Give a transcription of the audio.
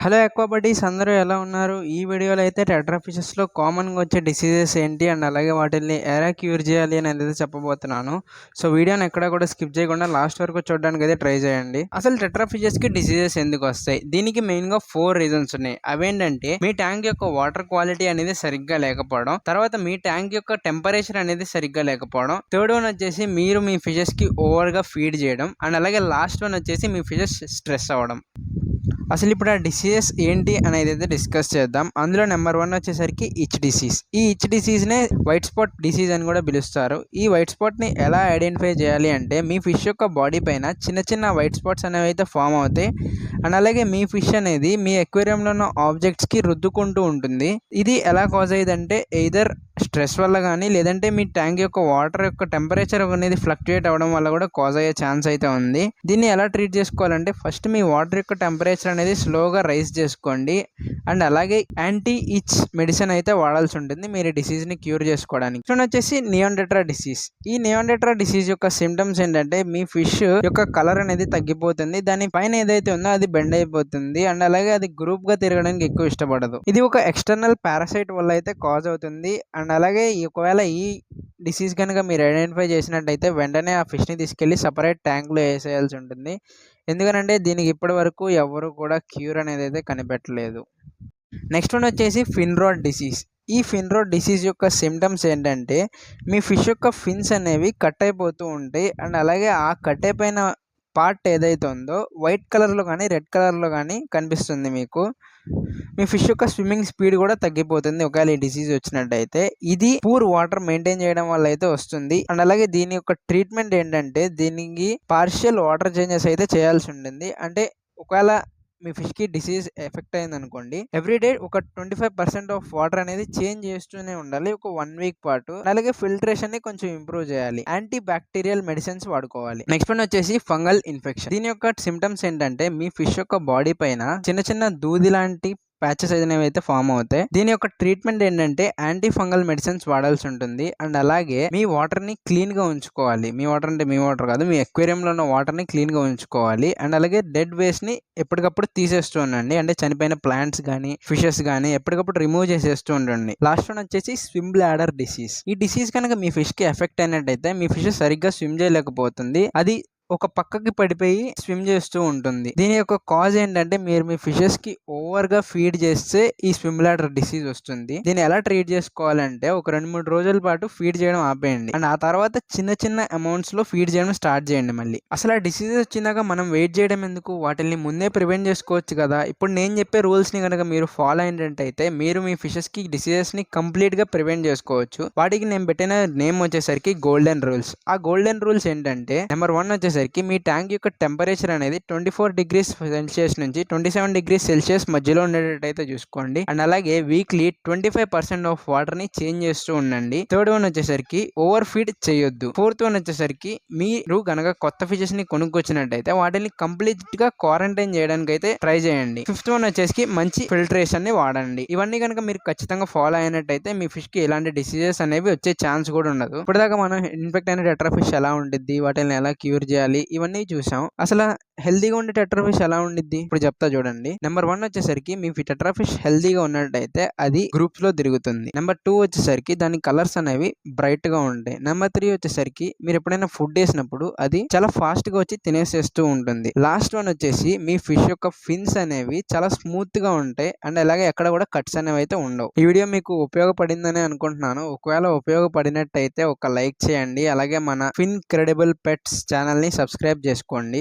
Hello ఎక్కువ buddies అందరూ ఎలా ఉన్నారు? ఈ వీడియోలో అయితే టెట్రా ఫిషెస్‌లో కామన్‌గా వచ్చే డిసీజెస్ ఏంటి? అండ్ అలాగే వాటిల్ని ఎలా క్యూర్ చేయాలి అనేది చెప్పబోతున్నాను. సో, వీడియోని ఎక్కడా కూడా స్కిప్ చేయకుండా లాస్ట్ వరకు చూడడానికైతే ట్రై చేయండి. అసలు టెట్రా ఫిషెస్‌కి డిసీజెస్ ఎందుకొస్తాయి? దీనికి మెయిన్‌గా 4 రీజన్స్ ఉన్నాయి. అవేంటంటే మీ ట్యాంక్ యొక్క వాటర్ క్వాలిటీ అనేది సరిగ్గా లేకపోవడం, తర్వాత మీ ట్యాంక్ యొక్క టెంపరేచర్ అనేది సరిగ్గా లేకపోవడం, థర్డ్ వన్ వచ్చేసి మీరు మీ ఫిషెస్‌కి ఓవర్‌గా ఫీడ్ చేయడం, అండ్ అలాగే లాస్ట్ వన్ వచ్చేసి మీ ఫిషెస్ స్ట్రెస్ అవ్వడం. అసలు ఇప్పుడు ఆ డిసీజెస్ ఏంటి అనేది అయితే డిస్కస్ చేద్దాం. అందులో నెంబర్ 1 వచ్చేసరికి ఇచ్ డిసీజ్. ఈ ఇచ్ డిసీజ్‌నే వైట్ స్పాట్ డిసీజ్ అని కూడా పిలుస్తారు. ఈ వైట్ స్పాట్‌ని ఎలా ఐడెంటిఫై చేయాలి అంటే మీ ఫిష్ యొక్క బాడీ పైన చిన్న చిన్న వైట్ స్పాట్స్ అనేవి అయితే ఫామ్ అవుతాయి. అండ్ అలాగే మీ ఫిష్ అనేది మీ అక్వేరియంలో ఉన్న ఆబ్జెక్ట్స్‌కి రుద్దుకుంటూ ఉంటుంది. ఇది ఎలా కాజ్ అయ్యేదంటే ఎయిదర్ స్ట్రెస్ వల్ల కానీ, లేదంటే మీ ట్యాంక్ యొక్క వాటర్ యొక్క టెంపరేచర్ అనేది ఫ్లక్చుయేట్ అవ్వడం వల్ల కూడా కాజ్ అయ్యే ఛాన్స్ అయితే ఉంది. దీన్ని ఎలా ట్రీట్ చేసుకోవాలంటే ఫస్ట్ మీ వాటర్ యొక్క టెంపరేచర్ అనేది స్లోగా రైజ్ చేసుకోండి. అండ్ అలాగే యాంటీ ఇచ్ మెడిసిన్ అయితే వాడాల్సి ఉంటుంది మీరు ఈ డిసీజ్ని క్యూర్ చేసుకోవడానికి. నెక్స్ట్ వచ్చేసి నియోన్డెట్రా డిసీజ్. ఈ నియోన్డెట్రా డిసీజ్ యొక్క సిమ్టమ్స్ ఏంటంటే మీ ఫిష్ యొక్క కలర్ అనేది తగ్గిపోతుంది. దాని పైన ఏదైతే ఉందో అది బెండ్ అయిపోతుంది. అండ్ అలాగే అది గ్రూప్ గా తిరగడానికి ఎక్కువ ఇష్టపడదు. ఇది ఒక ఎక్స్టర్నల్ పారాసైట్ వల్ల అయితే కాజ్ అవుతుంది. అండ్ అలాగే ఒకవేళ ఈ డిసీజ్ కనుక మీరు ఐడెంటిఫై చేసినట్టయితే వెంటనే ఆ ఫిష్ని తీసుకెళ్ళి సపరేట్ ట్యాంక్లో వేసేయాల్సి ఉంటుంది. ఎందుకనంటే దీనికి ఇప్పటి వరకు ఎవరు కూడా క్యూర్ అనేది అయితే కనిపెట్టలేదు. నెక్స్ట్ వన్ వచ్చేసి ఫిన్ రాట్ డిసీజ్. ఈ ఫిన్ రాట్ డిసీజ్ యొక్క సిమ్టమ్స్ ఏంటంటే మీ ఫిష్ యొక్క ఫిన్స్ అనేవి కట్ అయిపోతూ ఉంటాయి. అండ్ అలాగే ఆ కట్ అయిపోయిన పార్ట్ ఏదైతే ఉందో వైట్ కలర్లో కానీ రెడ్ కలర్లో కానీ కనిపిస్తుంది మీకు. మీ ఫిష్ యొక్క స్విమ్మింగ్ స్పీడ్ కూడా తగ్గిపోతుంది ఒకవేళ ఈ డిసీజ్ వచ్చినట్టయితే. ఇది పూర్ వాటర్ మెయింటైన్ చేయడం వల్ల అయితే వస్తుంది. అండ్ అలాగే దీని యొక్క ట్రీట్మెంట్ ఏంటంటే దీనికి పార్షియల్ వాటర్ చేంజెస్ అయితే చేయాల్సి ఉంటుంది. అంటే ఒకవేళ మీ ఫిష్కి డిసీజ్ ఎఫెక్ట్ అయింది అనుకోండి, ఎవ్రీడే ఒక 25% ఆఫ్ వాటర్ అనేది చేంజ్ చేస్తూనే ఉండాలి ఒక 1 వీక్ పాటు. అలాగే ఫిల్టరేషన్ ని కొంచెం ఇంప్రూవ్ చేయాలి. యాంటీ బ్యాక్టీరియల్ మెడిసిన్స్ వాడుకోవాలి. నెక్స్ట్ వన్ వచ్చేసి ఫంగల్ ఇన్ఫెక్షన్. దీని యొక్క సిమ్టమ్స్ ఏంటంటే మీ ఫిష్ యొక్క బాడీ పైన చిన్న చిన్న దూది లాంటి ప్యాచెస్ అనేవి అయితే ఫామ్ అవుతాయి. దీని యొక్క ట్రీట్మెంట్ ఏంటంటే యాంటీ ఫంగల్ మెడిసిన్స్ వాడాల్సి ఉంటుంది. అండ్ అలాగే మీ వాటర్ ని క్లీన్ గా ఉంచుకోవాలి. మీ వాటర్ అంటే మీ వాటర్ కాదు, మీ అక్వేరియంలో ఉన్న వాటర్ ని క్లీన్ గా ఉంచుకోవాలి. అండ్ అలాగే డెడ్ వేస్ట్ ని ఎప్పటికప్పుడు తీసేస్తూ ఉండండి. అంటే చనిపోయిన ప్లాంట్స్ కానీ ఫిషెస్ కానీ ఎప్పటికప్పుడు రిమూవ్ చేసేస్తూ ఉండండి. లాస్ట్ వన్ వచ్చేసి స్విమ్ బ్లాడర్ డిసీజ్. ఈ డిసీజ్ కనుక మీ ఫిష్ కి ఎఫెక్ట్ అయినట్టయితే మీ ఫిష్ సరిగ్గా స్విమ్ చేయలేకపోతుంది. అది ఒక పక్కకి పడిపోయి స్విమ్ చేస్తూ ఉంటుంది. దీని యొక్క కాజ్ ఏంటంటే మీరు మీ ఫిషెస్ కి ఓవర్ గా ఫీడ్ చేస్తే ఈ స్విమ్ బ్లాడర్ డిసీజ్ వస్తుంది. దీన్ని ఎలా ట్రీట్ చేసుకోవాలంటే ఒక 2-3 రోజుల పాటు ఫీడ్ చేయడం ఆపేయండి. అండ్ ఆ తర్వాత చిన్న చిన్న అమౌంట్స్ లో ఫీడ్ చేయడం స్టార్ట్ చేయండి మళ్ళీ. అసలు ఆ డిసీజ్ వచ్చినాక మనం వెయిట్ చేయడం ఎందుకు? వాటిని ముందే ప్రివెంట్ చేసుకోవచ్చు కదా. ఇప్పుడు నేను చెప్పే రూల్స్ ని కనుక మీరు ఫాలో అయినట్టయితే మీరు మీ ఫిషెస్ కి డిసీజెస్ ని కంప్లీట్ గా ప్రివెంట్ చేసుకోవచ్చు. వాటికి నేను పెట్టిన నేమ్ వచ్చేసరికి గోల్డెన్ రూల్స్. ఆ గోల్డెన్ రూల్స్ ఏంటంటే నెంబర్ 1 వచ్చేసరికి మీ ట్యాంక్ యొక్క టెంపరేచర్ అనేది 24 డిగ్రీస్ సెల్సియస్ నుంచి 27 డిగ్రీస్ సెల్సియస్ మధ్యలో ఉండేటట్టయితే చూసుకోండి. అండ్ అలాగే వీక్లీ 25% ఆఫ్ వాటర్ ని చేంజ్ చేస్తూ ఉండండి. థర్డ్ వన్ వచ్చేసరికి ఓవర్ ఫీడ్ చేయొద్దు. ఫోర్త్ వన్ వచ్చేసరికి మీరు గనక కొత్త ఫిషెస్ ని కొనుక్కొచ్చినట్టయితే వాటిని కంప్లీట్ గా క్వారంటైన్ చేయడానికి అయితే ట్రై చేయండి. ఫిఫ్త్ వన్ వచ్చేసి మంచి ఫిల్టరేషన్ ని వాడండి. ఇవన్నీ కనుక మీరు ఖచ్చితంగా ఫాలో అయినట్టయితే మీ ఫిష్ కి ఎలాంటి డిసీజెస్ అనేవి వచ్చే ఛాన్స్ కూడా ఉండదు. ఇప్పటిదాకా మనం ఇన్ఫెక్ట్ అయిన టెట్రా ఫిష్ ఎలా ఉండిద్ది, వాటిని ఎలా క్యూర్ చేయాలి ఇవన్నీ చూసాం. అసలు హెల్దీగా ఉండే టెట్రా ఫిష్ ఎలా ఉండిద్ది ఇప్పుడు చెప్తా చూడండి. నెంబర్ 1 వచ్చేసరికి మీ టెట్రా ఫిష్ హెల్దీగా ఉన్నట్టయితే అది గ్రూప్స్ లో తిరుగుతుంది. నెంబర్ 2 వచ్చేసరికి దాని కలర్స్ అనేవి బ్రైట్ గా ఉంటాయి. నెంబర్ 3 వచ్చేసరికి మీరు ఎప్పుడైనా ఫుడ్ వేసినప్పుడు అది చాలా ఫాస్ట్ గా వచ్చి తినేసేస్తూ ఉంటుంది. లాస్ట్ వన్ వచ్చేసి మీ ఫిష్ యొక్క ఫిన్స్ అనేవి చాలా స్మూత్ గా ఉంటాయి. అండ్ అలాగే ఎక్కడ కూడా కట్స్ అనేవి అయితే ఉండవు. ఈ వీడియో మీకు ఉపయోగపడిందని అనుకుంటున్నాను. ఒకవేళ ఉపయోగపడినట్టయితే ఒక లైక్ చేయండి. అలాగే మన ఫిన్ క్రెడిబుల్ పెట్స్ ఛానల్ ని సబ్స్క్రైబ్ చేసుకోండి.